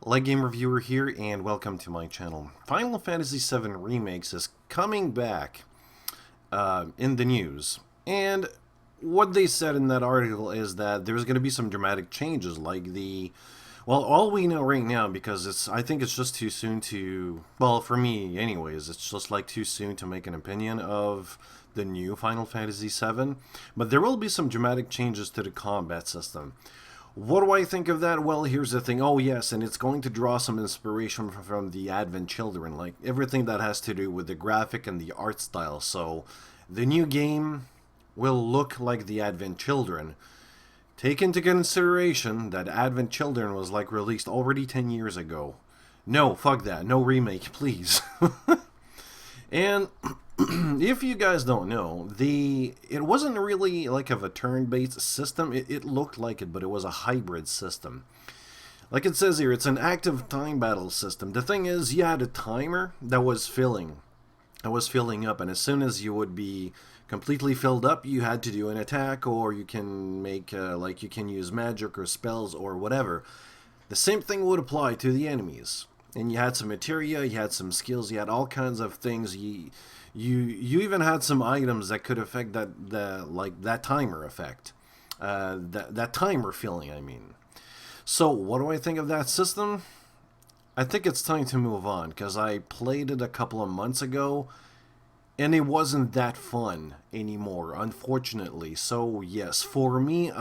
Leg Game Reviewer here, and welcome to my channel. Final Fantasy VII Remakes is coming back in the news, and what they said in that article is that there's going to be some dramatic changes, like well, all we know right now, because I think it's just too soon to, well, for me anyways, it's just like too soon to make an opinion of the new Final Fantasy VII, but there will be some dramatic changes to the combat system. What do I think of that? Well, here's the thing. Oh, yes, and it's going to draw some inspiration from the Advent Children, like everything that has to do with the graphic and the art style. So, the new game will look like the Advent Children. Take into consideration that Advent Children was like released already 10 years ago. No, fuck that. No remake, please. And if you guys don't know, it wasn't really like of a turn-based system. It looked like it, but it was a hybrid system. Like it says here, it's an active time battle system. The thing is, you had a timer that was filling up, and as soon as you would be completely filled up, you had to do an attack, or you can make like you can use magic or spells or whatever. The same thing would apply to the enemies. And you had some materia, you had some skills, you had all kinds of things. You even had some items that could affect that timer effect, that timer feeling. I mean, so what do I think of that system? I think it's time to move on, because I played it a couple of months ago, and it wasn't that fun anymore, unfortunately. So yes, for me,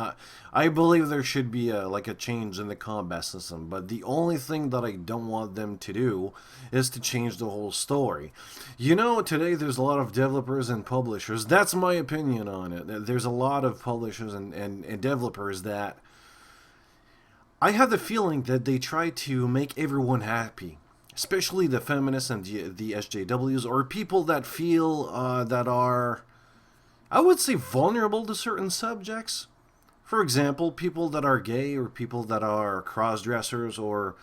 I believe there should be like a change in the combat system. But the only thing that I don't want them to do is to change the whole story. You know, today there's a lot of developers and publishers. That's my opinion on it. There's a lot of publishers and developers that I have the feeling that they try to make everyone happy. Especially the feminists and the SJWs, or people that feel that are, I would say, vulnerable to certain subjects. For example, people that are gay, or people that are cross-dressers, or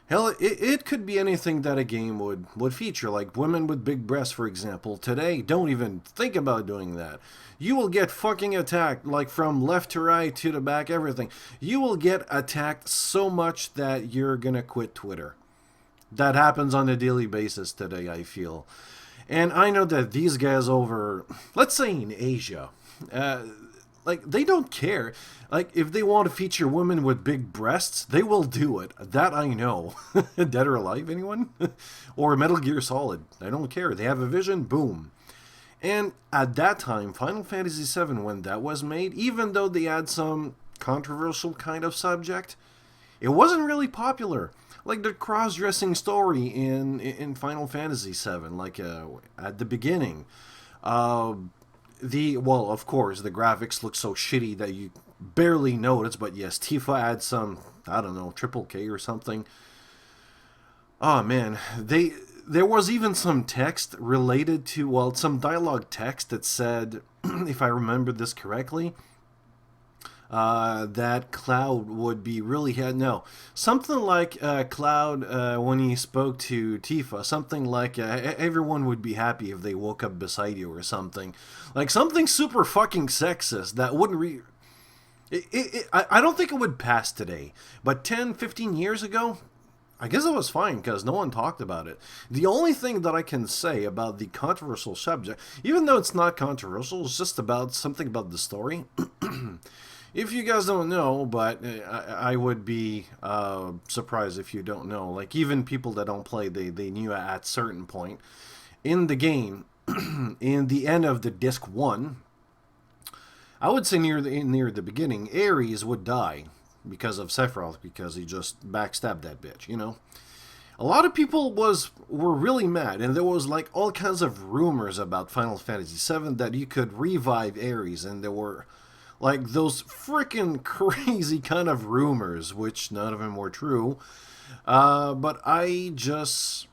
hell, it could be anything that a game would feature, like women with big breasts, for example. Today, don't even think about doing that. You will get fucking attacked, like from left to right, to the back, everything. You will get attacked so much that you're gonna quit Twitter. That happens on a daily basis today, I feel. And I know that these guys over, let's say in Asia, like, they don't care. Like, if they want to feature women with big breasts, they will do it. That I know. Dead or Alive, anyone? Or Metal Gear Solid. I don't care. They have a vision, boom. And at that time, Final Fantasy VII, when that was made, even though they had some controversial kind of subject, it wasn't really popular. Like the cross-dressing story in Final Fantasy VII, like at the beginning. Well, of course, the graphics look so shitty that you barely notice, but yes, Tifa had some, I don't know, triple K or something. Oh man, there was even some text related to, well, some dialogue text that said, if I remember this correctly, that Cloud would be really something like Cloud when he spoke to Tifa, something like everyone would be happy if they woke up beside you, or something like something super fucking sexist that wouldn't I don't think it would pass today, but 10-15 years ago, I guess it was fine because no one talked about it. The only thing that I can say about the controversial subject, even though it's not controversial, it's just about something about the story. If you guys don't know, but I would be surprised if you don't know. Like, even people that don't play, they knew at certain point in the game, in the end of the disc 1, I would say near the beginning, Ares would die because of Sephiroth, because he just backstabbed that bitch, you know? A lot of people were really mad, and there was like all kinds of rumors about Final Fantasy VII that you could revive Ares, and there were like those freaking crazy kind of rumors, which none of them were true. But I just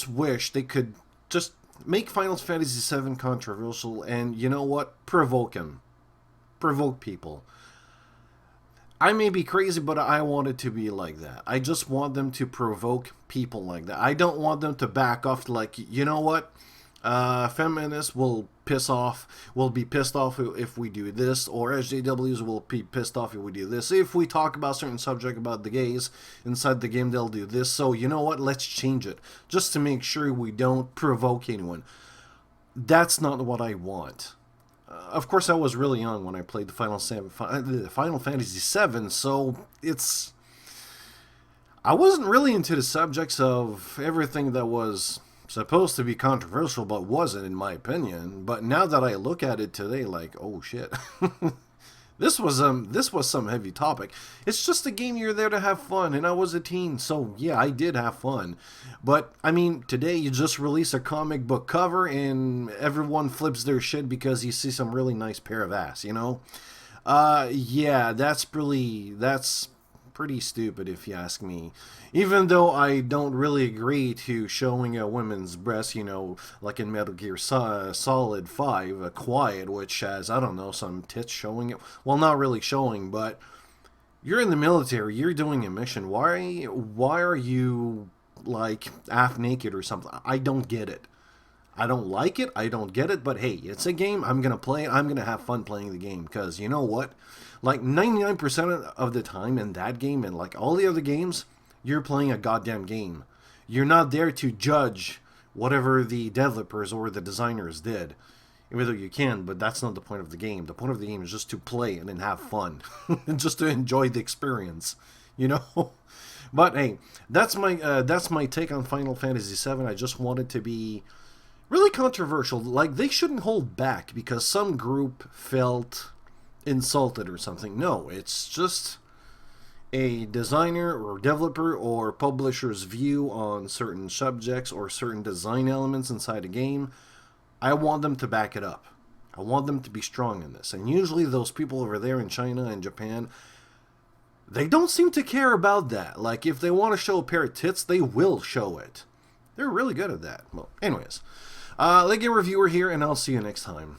wish they could just make Final Fantasy VII controversial, and you know what? Provoke people. I may be crazy, but I want it to be like that. I just want them to provoke people like that. I don't want them to back off to, like, you know what? Feminists will be pissed off if we do this, or SJWs will be pissed off if we do this. If we talk about certain subject about the gays inside the game, they'll do this. So you know what? Let's change it just to make sure we don't provoke anyone. That's not what I want. Of course, I was really young when I played the Final Fantasy VII, so I wasn't really into the subjects of everything that was supposed to be controversial, but wasn't, in my opinion. But now that I look at it today, like, oh shit, this was some heavy topic. It's just a game, you're there to have fun, and I was a teen, so yeah, I did have fun. But I mean, today you just release a comic book cover, and everyone flips their shit because you see some really nice pair of ass, you know? Yeah, that's pretty stupid if you ask me. Even though I don't really agree to showing a woman's breast, you know, like in Metal Gear Solid 5, Quiet, which has, I don't know, some tits showing it. Well, not really showing, but you're in the military, you're doing a mission. Why are you, like, half naked or something? I don't get it. I don't like it, I don't get it, but hey, it's a game, I'm going to play it, I'm going to have fun playing the game, because you know what? Like 99% of the time in that game and like all the other games, you're playing a goddamn game. You're not there to judge whatever the developers or the designers did. Even though you can, but that's not the point of the game. The point of the game is just to play and then have fun. And just to enjoy the experience. You know? But hey, that's my take on Final Fantasy VII. I just wanted to be really controversial. Like, they shouldn't hold back because some group felt insulted or something. No, it's just a designer or developer or publisher's view on certain subjects or certain design elements inside a game. I want them to back it up. I want them to be strong in this. And usually those people over there in China and Japan, they don't seem to care about that. Like, if they want to show a pair of tits, they will show it. They're really good at that. Well, anyways, Leggett Reviewer here, and I'll see you next time.